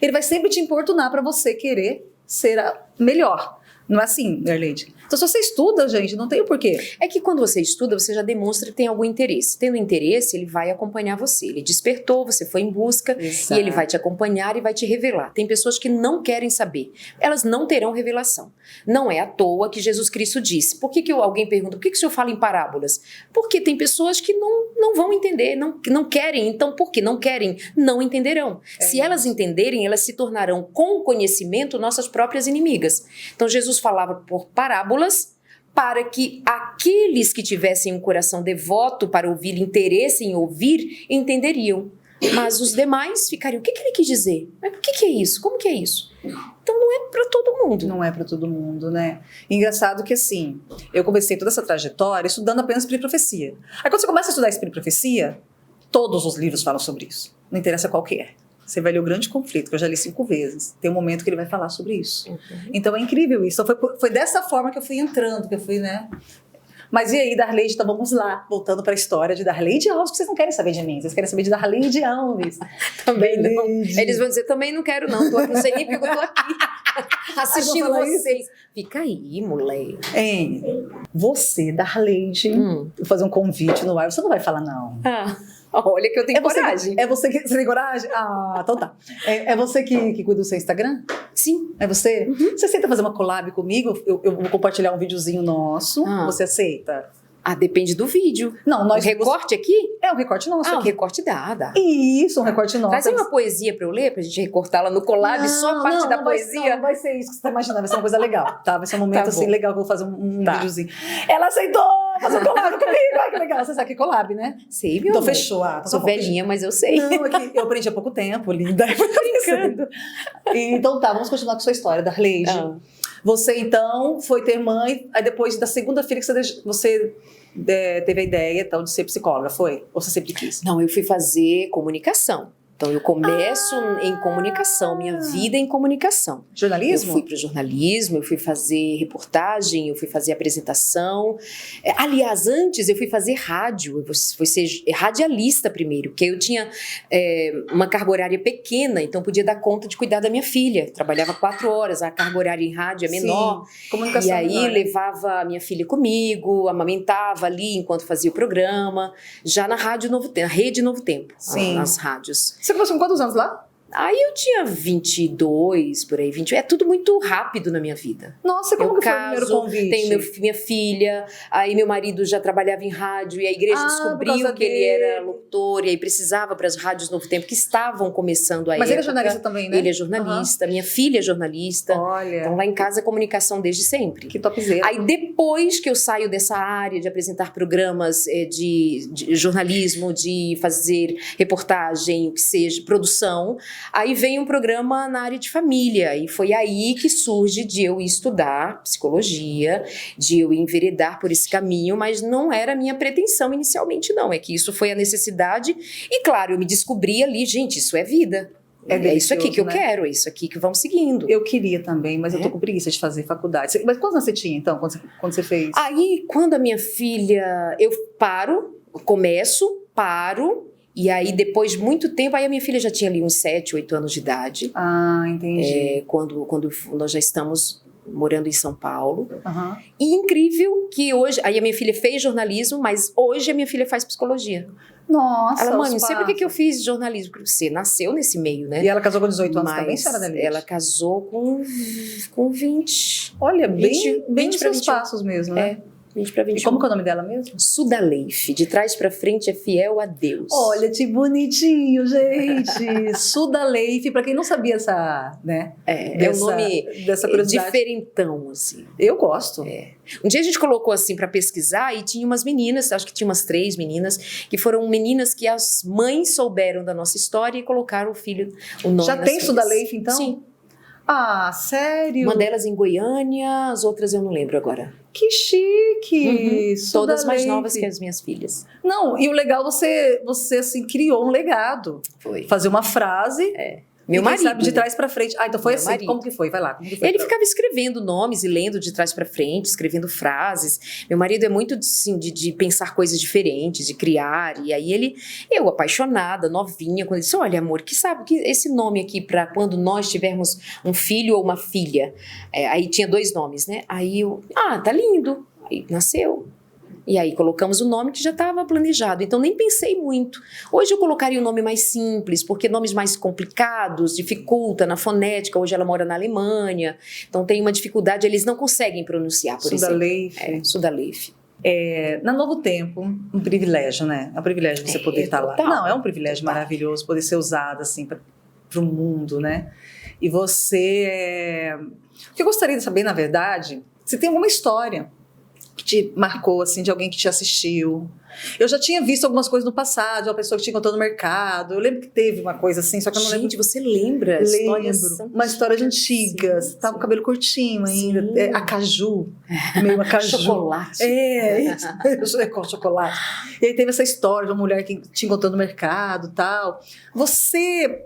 Ele vai sempre te importunar para você querer ser melhor. Não é assim, Darleide? Então, se você estuda, gente, não tem o porquê. É que quando você estuda, você já demonstra que tem algum interesse. Tendo interesse, ele vai acompanhar você. Ele despertou, você foi em busca, e ele vai te acompanhar e vai te revelar. Tem pessoas que não querem saber. Elas não terão revelação. Não é à toa que Jesus Cristo disse. Por que alguém pergunta, por que o senhor fala em parábolas? Porque tem pessoas que não vão entender, não querem. Então, por que não querem? Não entenderão. Se elas entenderem, elas se tornarão, com conhecimento, nossas próprias inimigas. Então, Jesus falava por parábolas para que aqueles que tivessem um coração devoto para ouvir, interesse em ouvir, entenderiam. Mas os demais ficariam, o que ele quis dizer? Mas o que é isso? Como que é isso? Então não é para todo mundo. Não é para todo mundo, né? Engraçado que assim, eu comecei toda essa trajetória estudando apenas Espírito e Profecia. Aí quando você começa a estudar Espírito e Profecia, todos os livros falam sobre isso. Não interessa qual que é. Você vai ler o Grande Conflito, que eu já li 5 vezes. Tem um momento que ele vai falar sobre isso. Então é incrível isso. Então, foi dessa forma que eu fui entrando, que eu fui, né? Mas e aí, Darleide, então vamos lá, voltando para a história de Darleide Alves, que vocês não querem saber de mim, vocês querem saber de Darleide Alves. Também não. Eles vão dizer, também não quero não, não sei nem porque eu tô aqui assistindo vocês. Fica aí, moleque. Hein, você, Darleide, vou fazer um convite no ar, você não vai falar não. Olha que eu tenho coragem. É você que tem coragem? Então tá. É você que cuida do seu Instagram? Sim. É você? Você aceita fazer uma collab comigo? Eu vou compartilhar um videozinho nosso. Você aceita? Ah, depende do vídeo. Não, O recorte aqui? É um recorte nosso Ah, o aqui. recorte dá. Isso, um recorte nosso. Traz aí uma poesia pra eu ler, pra gente recortar lá no collab, só a parte da poesia. Não vai ser isso que você tá imaginando, vai ser uma coisa legal, tá? Vai ser um momento Tá assim bom. legal que eu vou fazer um Tá. videozinho. Ela aceitou fazer um collab comigo, ai que legal. Você sabe que é collab, né? Sei, meu Então amor. fechou. Então Sou tá bom. velhinha, mas eu sei. Não, é que eu aprendi há pouco tempo, linda. Brincando. Então tá, vamos continuar com sua história, Darleide. Ah. Você então foi ter mãe, aí depois da segunda filha que você teve a ideia então, de ser psicóloga, foi? Ou você sempre quis? Não, eu fui fazer comunicação. Então, eu começo em comunicação, minha vida é em comunicação. Jornalismo? Eu fui para o jornalismo, eu fui fazer reportagem, eu fui fazer apresentação. Aliás, antes eu fui fazer rádio, eu fui ser radialista primeiro, porque eu tinha uma carga horária pequena, então podia dar conta de cuidar da minha filha. Trabalhava 4 horas, a carga horária em rádio é menor. Sim, comunicação e aí menor, né? levava a minha filha comigo, amamentava ali enquanto fazia o programa, já na Rádio Novo Tempo, na Rede Novo Tempo, Sim. nas rádios. Você começou com quantos anos lá? Aí eu tinha 22, por aí, 20. É tudo muito rápido na minha vida. Nossa, como Eu que foi o primeiro caso, convite? tenho minha filha, aí meu marido já trabalhava em rádio e a igreja por descobriu causa que ele dele. era locutor e aí precisava para as rádios Novo Tempo que estavam começando a Mas ele é época. jornalista também, né? Ele é jornalista, minha filha é jornalista. Olha, Então lá em casa é comunicação desde sempre. que topzera. Aí depois que eu saio dessa área de apresentar programas de jornalismo, de fazer reportagem, o que seja, produção, aí vem um programa na área de família e foi aí que surge de eu ir estudar psicologia, de eu enveredar por esse caminho, mas não era a minha pretensão inicialmente não, é que isso foi a necessidade e claro, eu me descobri ali, gente, isso é vida. É isso aqui que eu delicioso, né? quero, é isso aqui que vamos seguindo. Eu queria também, mas eu tô com preguiça de fazer faculdade. Mas quantos anos você tinha, então, quando você fez? Aí, quando a minha filha... Eu paro, e aí depois de muito tempo, aí a minha filha já tinha ali uns 7, 8 anos de idade, Ah, entendi. quando nós já estamos morando em São Paulo. Aham. E incrível que hoje... Aí a minha filha fez jornalismo, mas hoje a minha filha faz psicologia. Nossa, Ela, mãe, os não sei por que eu passos. fiz jornalismo. Você nasceu nesse meio, né? E ela casou com 18 anos Mas também, senhora Darleide? ela casou com 20. Olha, bem 20 nos pra seus 21. passos mesmo, né? 20 para 21. E como que é o nome dela mesmo? Sudaleife, de trás pra frente é fiel a Deus. Olha, que bonitinho, gente. Sudaleife, pra quem não sabia essa, né? É um nome dessa curiosidade. diferentão, assim. Eu gosto. Um dia a gente colocou assim pra pesquisar e tinha umas meninas, acho que tinha umas 3 meninas, que foram meninas que as mães souberam da nossa história e colocaram o nome Já nas tem filhas. Sudaleife, então? Sim. Ah, sério? Uma delas em Goiânia, as outras eu não lembro agora. Que chique! Todas mais Sudaleife. novas que as minhas filhas. Não, e o legal, você assim, criou um legado. Foi. Fazer uma frase. Meu e quem marido. sabe de né? trás pra frente. Ah, então foi Meu assim. marido. Como que foi? Vai lá. Como que foi? Ele ficava escrevendo nomes e lendo de trás pra frente, escrevendo frases. Meu marido é muito assim, de pensar coisas diferentes, de criar. E aí eu apaixonada, novinha, quando ele disse: olha, amor, que sabe que esse nome aqui pra quando nós tivermos um filho ou uma filha? Aí tinha 2 nomes, né? Aí tá lindo. Aí nasceu. E aí colocamos o nome que já estava planejado, então nem pensei muito. Hoje eu colocaria um nome mais simples, porque nomes mais complicados dificulta na fonética. Hoje ela mora na Alemanha, então tem uma dificuldade, eles não conseguem pronunciar, por Sudaleife. exemplo. Sudaleife. Na Novo Tempo, um privilégio, né? É um privilégio você poder estar lá. total. Não, é um privilégio maravilhoso poder ser usado assim para o mundo, né? E você... O que eu gostaria de saber, na verdade, se tem alguma história que te marcou, assim, de alguém que te assistiu. Eu já tinha visto algumas coisas no passado, de uma pessoa que te encontrou no mercado. Eu lembro que teve uma coisa assim, só que eu não lembro. Gente, você lembra? Lembro. Uma história de antiga. Você tava com o cabelo curtinho ainda. Sim. Acaju. Meio acaju. Chocolate. Com chocolate. E aí teve essa história de uma mulher que te encontrou no mercado e tal. Você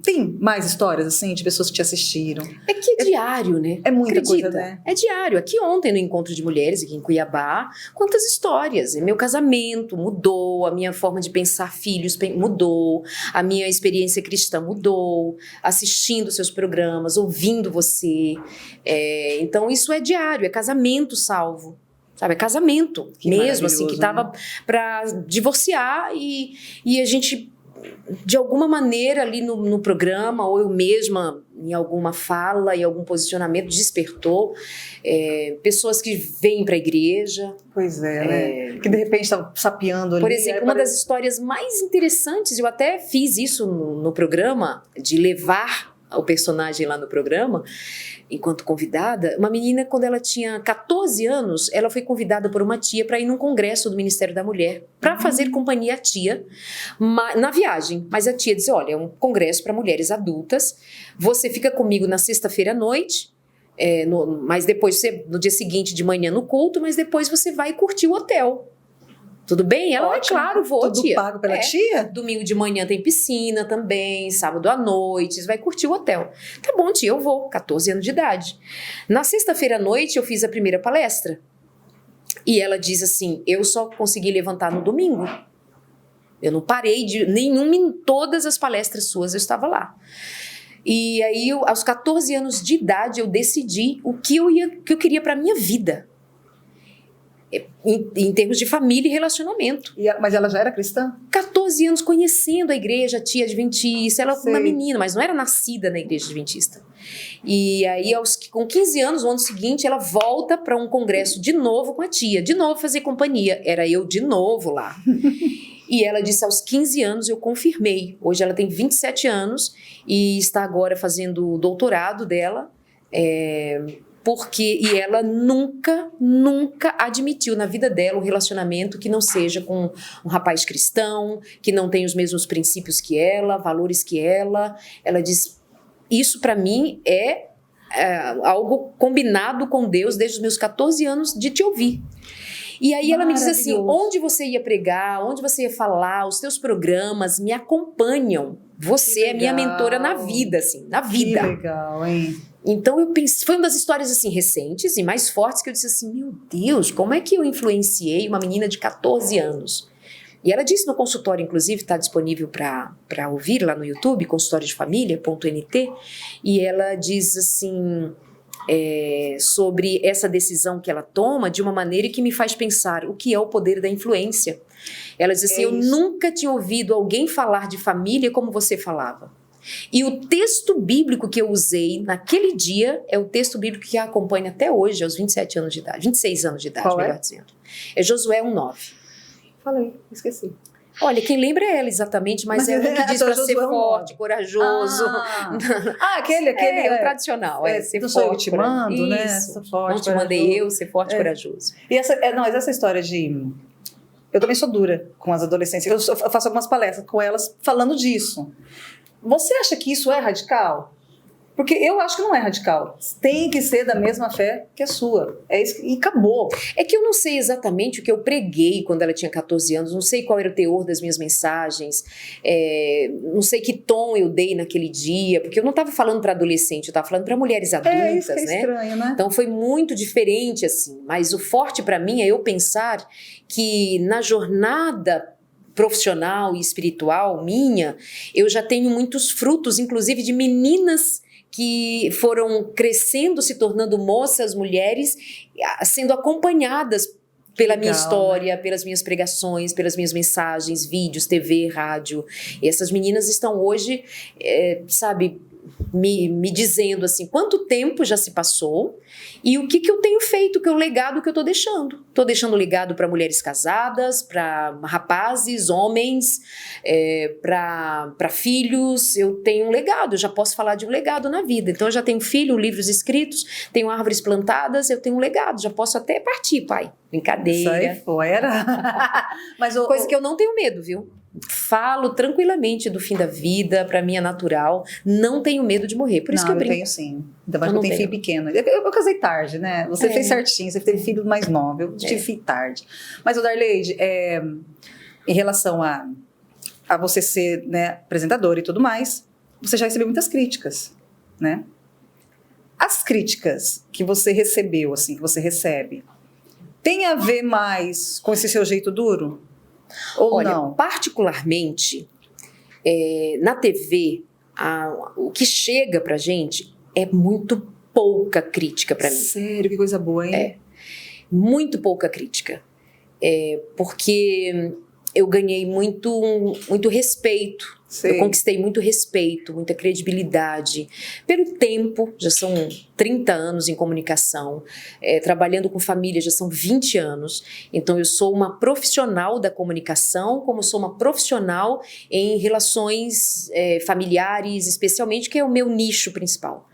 tem mais histórias, assim, de pessoas que te assistiram? É que é diário, né? É muita Acredita? coisa, né? É diário. Aqui ontem, no Encontro de Mulheres, aqui em Cuiabá, quantas histórias. Meu casamento mudou, a minha forma de pensar filhos mudou, a minha experiência cristã mudou, assistindo seus programas, ouvindo você. Então, isso é diário, é casamento salvo. Sabe, é casamento Que mesmo, assim, que maravilhoso, tava para divorciar e a gente... De alguma maneira ali no programa, ou eu mesma em alguma fala, em algum posicionamento, despertou. Pessoas que vêm para a igreja. Pois é, né? Que de repente está sapeando ali. Por exemplo, uma das histórias mais interessantes, eu até fiz isso no programa, de levar o personagem lá no programa, enquanto convidada. Uma menina, quando ela tinha 14 anos, ela foi convidada por uma tia para ir num congresso do Ministério da Mulher, para fazer companhia à tia na viagem. Mas a tia disse, olha, é um congresso para mulheres adultas, você fica comigo na sexta-feira à noite, mas depois, no dia seguinte de manhã no culto, mas depois você vai curtir o hotel. Tudo bem? Ela, ótimo, claro, vou, tudo tia. Pago pela tia? Domingo de manhã tem piscina também, sábado à noite, você vai curtir o hotel. Tá bom, tia, eu vou, 14 anos de idade. Na sexta-feira à noite eu fiz a primeira palestra. E ela diz assim, eu só consegui levantar no domingo. Eu não parei em todas as palestras suas eu estava lá. E aí, aos 14 anos de idade, eu decidi o que eu queria para minha vida. Em termos de família e relacionamento. Mas ela já era cristã? 14 anos conhecendo a igreja, a tia adventista, ela uma menina, mas não era nascida na igreja adventista. E aí, com 15 anos, no ano seguinte, ela volta para um congresso de novo com a tia, de novo fazer companhia. Era eu de novo lá. E ela disse, aos 15 anos eu confirmei. Hoje ela tem 27 anos e está agora fazendo o doutorado dela, e ela nunca admitiu na vida dela um relacionamento que não seja com um rapaz cristão, que não tem os mesmos princípios que ela, valores que ela. Ela diz, isso para mim é algo combinado com Deus desde os meus 14 anos de te ouvir. E aí ela me diz assim, onde você ia pregar, onde você ia falar, os teus programas me acompanham. Você é minha mentora na vida, assim, na vida. Que legal, hein? Então eu pensei, foi uma das histórias assim recentes e mais fortes que eu disse assim, meu Deus, como é que eu influenciei uma menina de 14 anos? E ela disse no consultório, inclusive, está disponível para ouvir lá no YouTube, consultoriodefamilia.nt, e ela diz assim, sobre essa decisão que ela toma de uma maneira que me faz pensar o que é o poder da influência. Ela diz assim, eu nunca tinha ouvido alguém falar de família como você falava. E o texto bíblico que eu usei naquele dia é o texto bíblico que a acompanha até hoje, aos 27 anos de idade, 26 anos de idade, qual melhor dizendo. É Josué 1:9. Falei, esqueci. Olha, quem lembra é ela exatamente, mas é um que diz para ser forte, corajooso. Aquele é o tradicional, ser não forte. sou eu que te mando, né? Isso, não te mandei eu, ser forte, corajoso. E mas essa história de... Eu também sou dura com as adolescentes. Eu faço algumas palestras com elas falando disso. Você acha que isso é radical? Porque eu acho que não é radical. Tem que ser da mesma fé que a sua. É isso, e acabou. É que eu não sei exatamente o que eu preguei quando ela tinha 14 anos, não sei qual era o teor das minhas mensagens, não sei que tom eu dei naquele dia, porque eu não estava falando para adolescente, eu estava falando para mulheres adultas, isso que é estranho, né? Então foi muito diferente, assim. Mas o forte para mim é eu pensar que na jornada profissional e espiritual minha, eu já tenho muitos frutos, inclusive de meninas que foram crescendo, se tornando moças, mulheres, sendo acompanhadas pela minha história, pelas minhas pregações, pelas minhas mensagens, vídeos, TV, rádio. E essas meninas estão hoje, me dizendo assim, quanto tempo já se passou e o que eu tenho feito, que é o legado que eu estou deixando. Estou deixando legado para mulheres casadas, para rapazes, homens, para filhos. Eu tenho um legado, eu já posso falar de um legado na vida. Então eu já tenho filho, livros escritos, tenho árvores plantadas, eu tenho um legado, já posso até partir, pai. Brincadeira. Isso aí fora. Mas coisa que eu não tenho medo, viu? Falo tranquilamente do fim da vida, pra mim é natural, não tenho medo de morrer, por isso que eu brinco. Tenho sim, ainda mais que eu tenho filho pequeno. Eu casei tarde, né? Você fez certinho, você teve filho mais novo, eu tive filho tarde. Mas, Darleide, em relação a você ser, né, apresentadora e tudo mais, você já recebeu muitas críticas, né? As críticas que você recebeu, assim, que você recebe, tem a ver mais com esse seu jeito duro? Ou olha, não? Particularmente, na TV, o que chega pra gente é muito pouca crítica pra mim. Sério, que coisa boa, hein? Muito pouca crítica. Porque eu ganhei muito respeito. Sei. Eu conquistei muito respeito, muita credibilidade. Pelo tempo, já são 30 anos em comunicação, trabalhando com família já são 20 anos. Então eu sou uma profissional da comunicação, como sou uma profissional em relações familiares, especialmente, que é o meu nicho principal.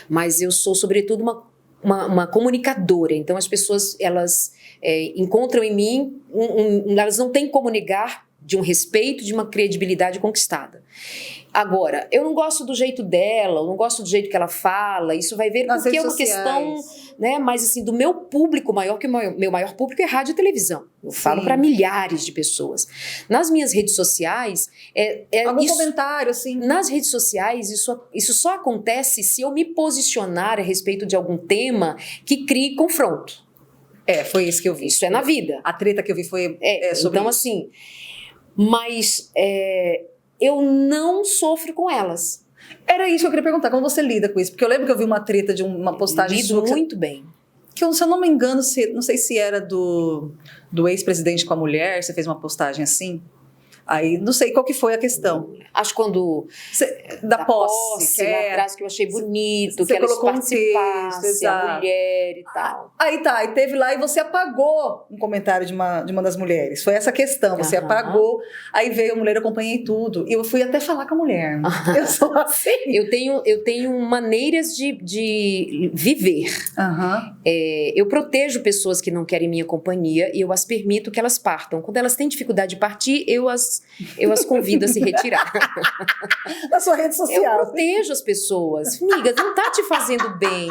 Mas eu sou, sobretudo, uma comunicadora. Então as pessoas, elas encontram em mim, elas não têm como negar de um respeito, de uma credibilidade conquistada. Agora, eu não gosto do jeito dela, eu não gosto do jeito que ela fala, isso vai ver porque é uma questão, né, mas assim, do meu público maior, que o meu maior público é rádio e televisão. Eu falo para milhares de pessoas. Nas minhas redes sociais... Algum comentário, assim? Nas redes sociais, isso só acontece se eu me posicionar a respeito de algum tema que crie confronto. Foi isso que eu vi. Isso é na vida. A treta que eu vi foi sobre então, isso. assim... Mas eu não sofro com elas. Era isso que eu queria perguntar, como você lida com isso? Porque eu lembro que eu vi uma treta de uma postagem Lido muito bem. Que eu, se eu não me engano, não sei se era do ex-presidente com a mulher, você fez uma postagem assim. Aí, não sei qual que foi a questão. Acho quando... Da posse. Lá atrás, que eu achei bonito, você que elas colocou participassem, a mulher e tal. Aí teve lá e você apagou um comentário de uma das mulheres. Foi essa questão, você apagou. Aí veio a mulher, eu acompanhei tudo. E eu fui até falar com a mulher. Eu sou assim. Eu tenho maneiras de viver. Eu protejo pessoas que não querem minha companhia e eu as permito que elas partam. Quando elas têm dificuldade de partir, eu as convido a se retirar. Na sua rede social. Eu protejo as pessoas. Amiga, não tá te fazendo bem.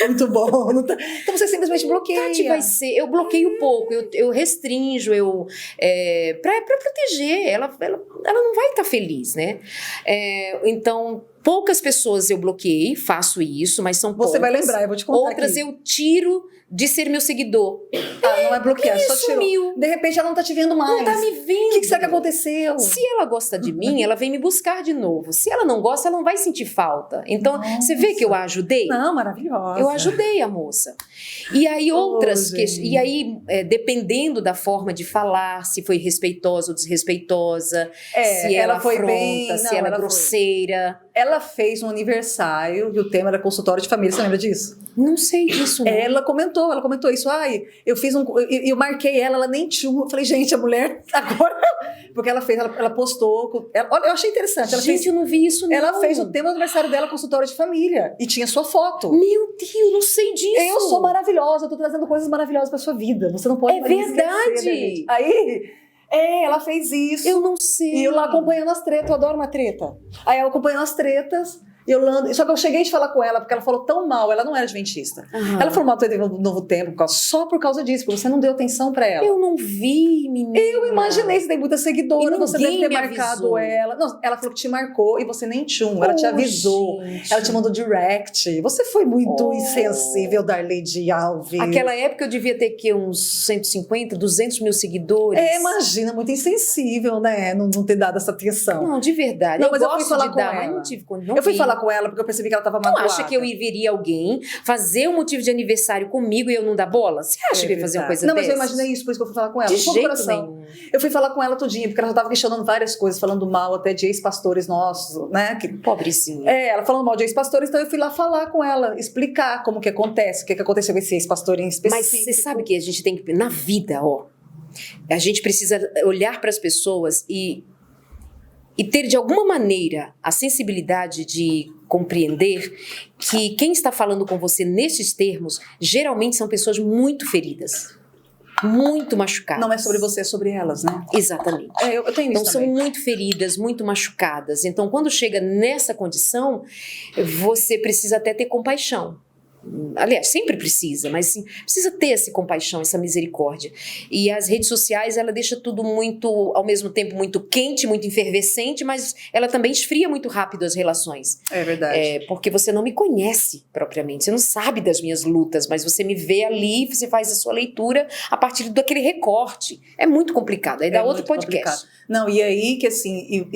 Muito bom. Não tá... Então você simplesmente bloqueia. Eu bloqueio pouco, eu restringo, pra proteger. Ela não vai estar feliz, né? Então... Poucas pessoas eu bloqueei, faço isso, mas são poucas. Você vai lembrar, eu vou te contar. Outras aqui. Eu tiro de ser meu seguidor. Não é bloquear, só tirou. De repente ela não tá te vendo mais. Não tá me vendo. O que será que aconteceu? Se ela gosta de mim, ela vem me buscar de novo. Se ela não gosta, ela não vai sentir falta. Então, você vê que eu a ajudei? Não, maravilhosa. Eu ajudei a moça. E aí dependendo da forma de falar, se foi respeitosa ou desrespeitosa, se ela foi afronta, se ela é grosseira. Ela fez um aniversário e o tema era consultório de família, você lembra disso? Não sei disso, não. Ela comentou isso. Eu fiz eu marquei ela nem tinha. Eu falei, gente, a mulher agora. Porque ela postou. Olha, eu achei interessante. Eu não vi isso, não. Ela fez o tema do aniversário dela, consultório de família. E tinha sua foto. Meu Deus, não sei disso. Eu sou maravilhosa, eu tô trazendo coisas maravilhosas pra sua vida. Você não pode verdade. Aí. Ela fez isso. Eu não sei. E eu lá acompanhando as tretas, eu adoro uma treta. Aí eu acompanhando as tretas, só que eu cheguei de falar com ela, porque ela falou tão mal, ela não era adventista. Ela falou mal do Novo Tempo, só por causa disso, porque você não deu atenção pra ela. Eu não vi, menina. Eu imaginei, você tem muita seguidora, você deve ter marcado avisou. Ela. Não, ela falou que te marcou e você nem tchum, ela te avisou. Gente. Ela te mandou direct. Você foi muito insensível, Darleide Alves. Naquela época eu devia ter uns 150, 200 mil seguidores. Imagina, muito insensível, né? Não ter dado essa atenção. Não, de verdade. Não, mas eu gosto fui falar de com dar, ela. mas não tive quando Eu fui falar com ela porque eu percebi que ela estava magoada. Tu acha que eu viria alguém fazer um motivo de aniversário comigo e eu não dar bola? Você acha que eu ia fazer uma coisa dessas? Não, mas eu imaginei isso, por isso que eu fui falar com ela. De jeito nenhum. Eu fui falar com ela tudinho, porque ela já estava questionando várias coisas, falando mal até de ex-pastores nossos, né? Pobrecinha. Ela falando mal de ex-pastores, então eu fui lá falar com ela, explicar como que acontece, o que aconteceu com esse ex-pastor em específico. Mas você sabe que a gente tem que... Na vida, a gente precisa olhar para as pessoas e ter, de alguma maneira, a sensibilidade de compreender que quem está falando com você nesses termos, geralmente são pessoas muito feridas, muito machucadas. Não é sobre você, é sobre elas, né? Exatamente. Eu tenho isso então, são muito feridas, muito machucadas. Então, quando chega nessa condição, você precisa até ter compaixão. Aliás, sempre precisa, mas sim, precisa ter essa compaixão, essa misericórdia. E as redes sociais, ela deixa tudo muito, ao mesmo tempo, muito quente, muito efervescente, mas ela também esfria muito rápido as relações. É verdade. Porque você não me conhece propriamente, você não sabe das minhas lutas, mas você me vê ali, você faz a sua leitura a partir daquele recorte. É muito complicado, aí dá outro podcast. Complicado. Não, e aí que assim,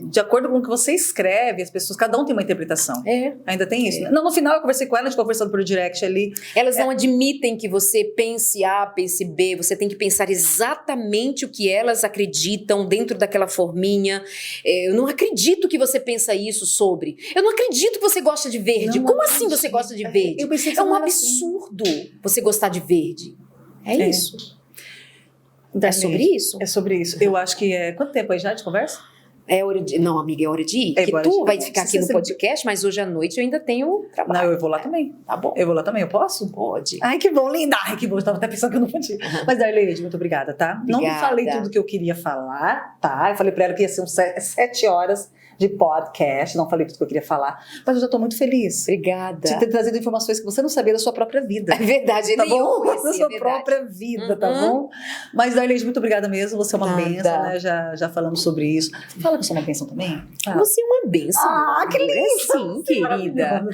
de acordo com o que você escreve, as pessoas, cada um tem uma interpretação. Ainda tem isso. Não, no final eu conversei com ela, a gente conversando por por direct ali. Elas não admitem que você pense A, pense B, você tem que pensar exatamente o que elas acreditam dentro daquela forminha. Eu não acredito que você pensa isso sobre. Eu não acredito que você gosta de verde. Como assim você gosta de verde? Eu pensei que é um não era absurdo você gostar de verde. É isso. É sobre isso? É sobre isso. Eu acho que é... Quanto tempo aí já de conversa? É hora de... Não, amiga, é hora de ir. É Porque hora tu de ir. vai ficar aqui no Você- podcast, mas hoje à noite eu ainda tenho trabalho. Não, eu vou lá também. Tá bom? Eu vou lá também, eu posso? Pode. Ai, que bom, linda! Ai, que bom, eu tava até pensando que eu não podia. Mas, Darleide, muito obrigada, tá? Não Obrigada. falei tudo que eu queria falar, tá? Eu falei pra ela que ia ser uns 7 horas de podcast, não falei tudo que eu queria falar, mas eu já tô muito feliz Obrigada. de ter trazido informações que você não sabia da sua própria vida. É verdade, Tá nem eu bom? conhecia, Da sua é verdade. própria vida, tá Uhum. bom? Mas, Darleide, muito obrigada mesmo. Você é uma Nada. bênção, né? Já falamos sobre isso. Fala que eu sou uma bênção também. Fala. Você é uma bênção. Ah, que meu amor. lindo! Sim, querida.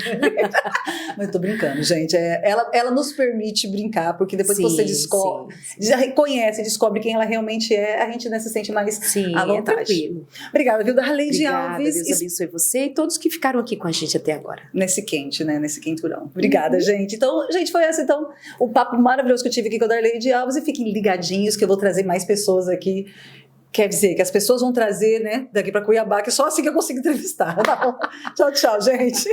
Mas eu tô brincando, gente. Ela nos permite brincar, porque depois que você descobre, Sim, já reconhece, descobre quem ela realmente é, a gente, né, se sente mais sim, à vontade. é tranquilo. Obrigada, viu, Darleide Obrigada, Alves. Deus abençoe você e todos que ficaram aqui com a gente até agora. Nesse quente, né? Nesse quenturão. Obrigada, gente. Então, gente, foi esse então o papo maravilhoso que eu tive aqui com a Darleide Alves. E fiquem ligadinhos que eu vou trazer mais pessoas aqui. Quer dizer, que as pessoas vão trazer, né, daqui para Cuiabá, que só assim que eu consigo entrevistar. Tá bom? Tchau, tchau, gente.